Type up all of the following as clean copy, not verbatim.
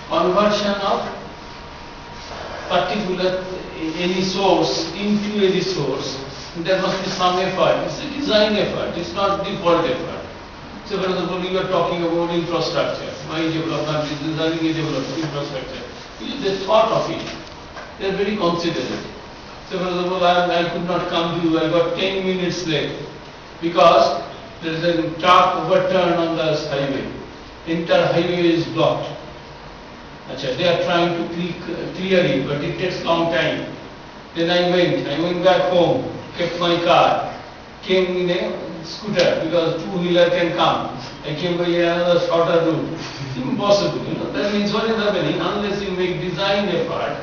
conversion of particular any source into a resource, there must be some effort. It's a design effort, it's not default effort. So for example, you are talking about infrastructure. My development is designing a development infrastructure. They thought of it. They are very considerate. So for example, I could not come to you, I got 10 minutes late because there is a truck overturn on the highway. Entire highway is blocked. Achha, they are trying to clear it, but it takes long time. Then I went back home, kept my car, came in a scooter because two-wheeler can come. I came by another shorter route. It's impossible, That means what is happening? Unless you make design effort,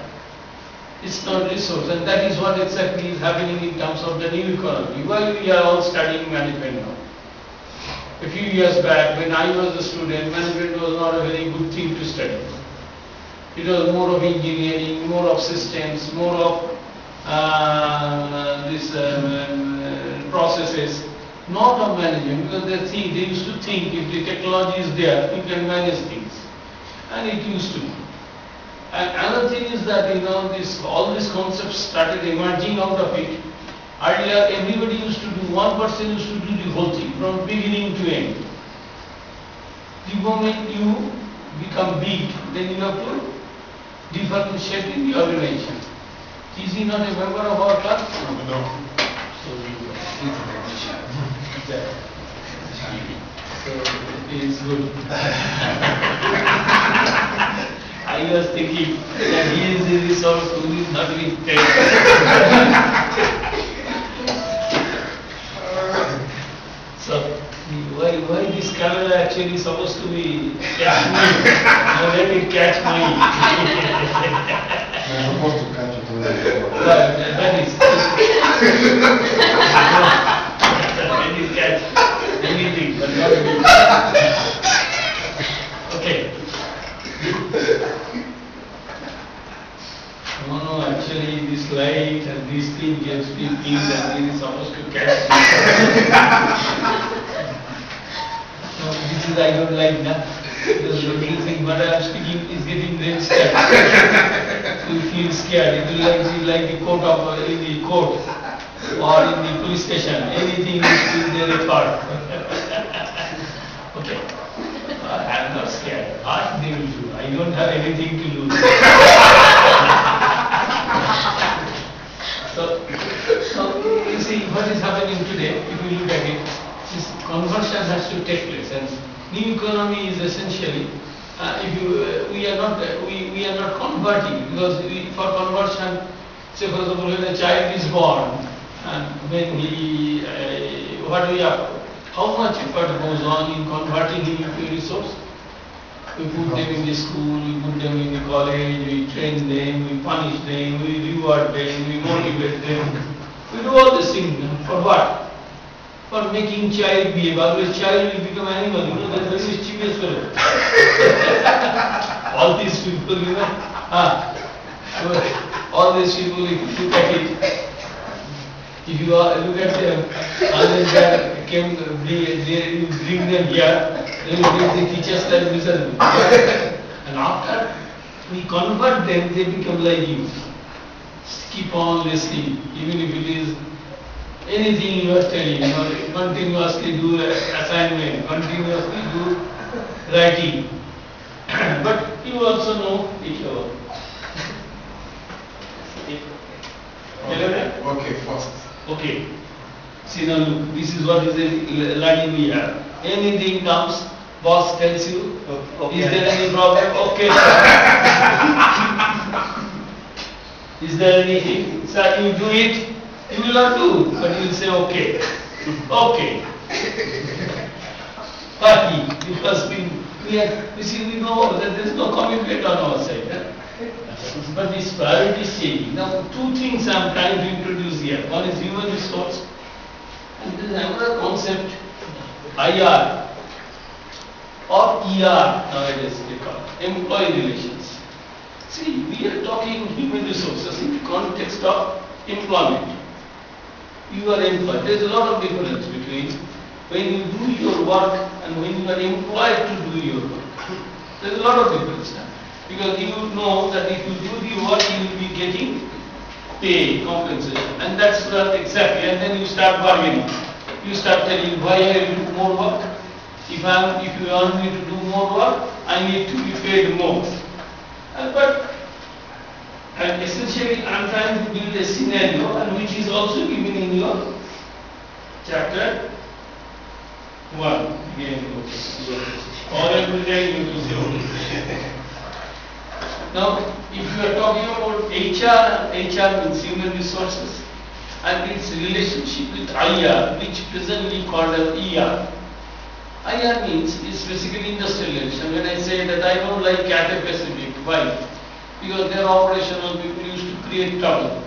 it's not resource. And that is what exactly is happening in terms of the new economy. While we are all studying management now. A few years back, when I was a student, management was not a very good thing to study. It was more of engineering, more of systems, more of processes, not of management, because they used to think if the technology is there, you can manage things. And it used to be. And another thing is that, all these concepts started emerging out of it. Earlier, everybody used to do, one person used to do the whole thing, from beginning to end. The moment you become big, then you have to differentiate in the organization. Is he not a member of our club? No. So it is good. I was thinking that he is the resource who is not being paid. So why this camera actually supposed to be catch me? Now let it catch me. I'm supposed to catch it already. That is. Let it catch anything, but not me. Okay. No, actually this light and this thing gives me things and it is supposed to catch me. No, this is I don't like that. This little thing, but I am speaking is getting very scared. You feel scared. It will be like the court of in the court or in the police station. Anything is there record. Okay. I am not scared. What they will do? I don't have anything to lose. So you see what is happening today, if you look at it, this conversion has to take place, and new economy is essentially we are not converting, because for conversion, say for example when a child is born and when he how much effort goes on in converting him into a resource? We put them in the school, we put them in the college, we train them, we punish them, we reward them, we motivate them. We do all these things for what? For making child behave. Otherwise child will become animal, that's very mischievous fellow. All these people, all these people, if you look at it, if you look at them, unless you bring them here, then the teachers like miserable. And after we convert them, they become like you. Keep on listening, even if it is anything you are telling, continuously do assignment, continuously do writing. But you also know each other. Okay, first. Okay. See now look, this is what is the learning we have. Anything comes, boss tells you, okay. Is there any problem? Okay. Is there anything? Sir, you do it, you will not do, but you will say okay. Okay. Party, because we know that there is no commitment on our side. But this priority is changing. Now, two things I am trying to introduce here. One is human resource, and there is another concept, IR or ER nowadays they call it, employee relations. See, we are talking human resources in the context of employment. You are employed. There is a lot of difference between when you do your work and when you are employed to do your work. There is a lot of difference now. Because you know that if you do the work, you will be getting pay, compensation. And that's what exactly. And then you start bargaining. You start telling why I will do more work. If you want me to do more work, I need to be paid more. And essentially I am trying to build a scenario, and which is also given in your chapter 1. Again, or every day you will see. Now, if you are talking about HR means human resources, and its relationship with IR, which presently called as ER. IR means it's basically industrial relation. When I say that I don't like Cathay Pacific, why? Because their operational people used to create trouble.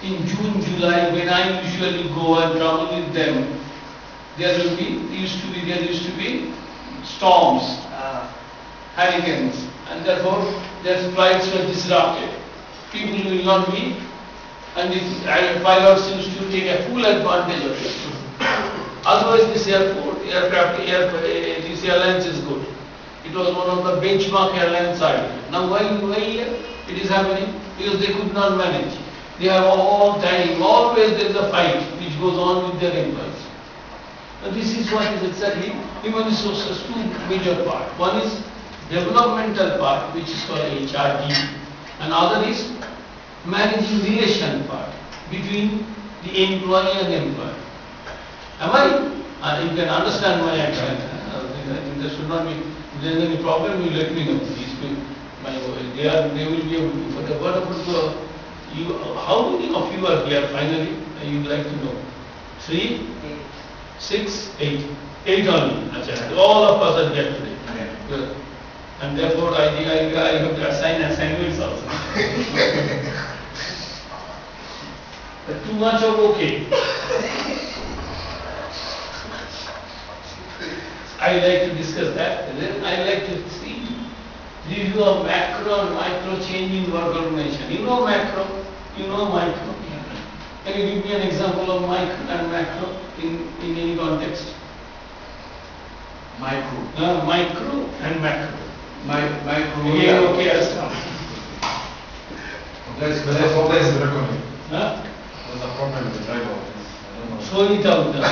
In June, July, when I usually go and travel with them, there used to be storms, hurricanes, and therefore their flights were disrupted. People will not be, and the pilots used to take a full advantage of it. Otherwise, this airlines is good. It was one of the benchmark airlines idea. Now, why it is happening? Because they could not manage. They have all time, always there is a fight which goes on with their employees. Now, this is what is exactly human resources, two major parts. One is developmental part, which is called HRD, and other is managing relation part between the employee and employer. Am I? You can understand my accent. I think there should not be. If there is any problem, you let me know. They will be able to. But what about how many of you are here finally? You would like to know. 3, 6, 8. 8 only. All of us are here today. Good. And therefore, I have to assign assignments also. But too much of okay. I like to discuss that. Then I like to see review of macro and micro change in work organization. You know macro, you know micro. Can you give me an example of micro and macro in any context? Micro. Micro and macro. Micro. Again, okay, I'll stop. There's the recording. Huh? There's a problem with the driver. I don't know. Throw it out there.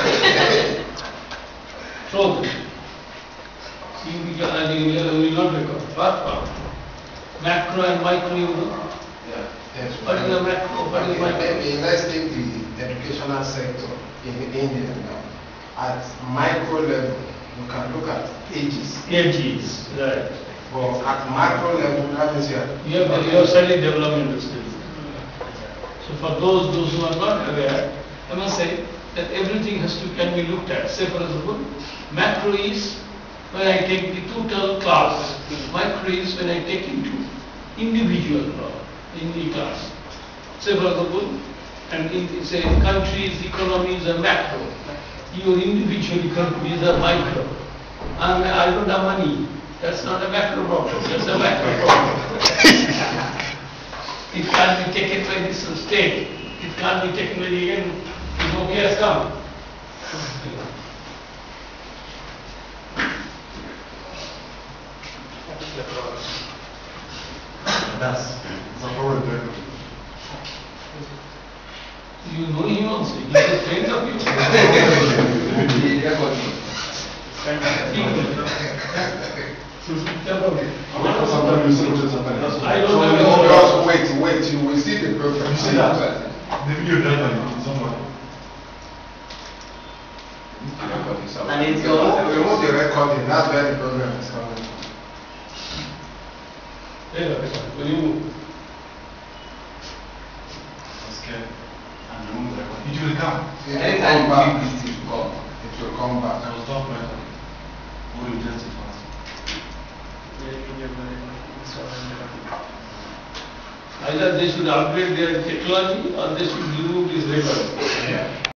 Throw it. You will not record. What? Macro and micro, you know? Yeah. Yes. What is the macro? What is micro? Let's take the educational sector in India now. At micro level, you can look at Aegis. Aegis, right. But at macro level, that means you have studied developmental skills. So for those who are not aware, I must say that everything can be looked at. Say for example, macro is when I take the total class. Micro is when I take into individual in the class. Say for example, and in say countries, economies are macro. Your individual economies are micro. I don't have money. That's not a macro problem. That's a macro problem. It can't be taken by this state. It can't be taken by the end. If okay has come. That's a problem. You know him also. He's a friend of you. I don't know. Wait, you will see the program. You see that? The video done somewhere. And it's remove the recording, that's where the program is coming from. Will you move? Okay. And remove the recording. It will come. Anytime it will come back. I will stop right now. We will test it first. Either they should upgrade their technology or they should remove this record. Yeah.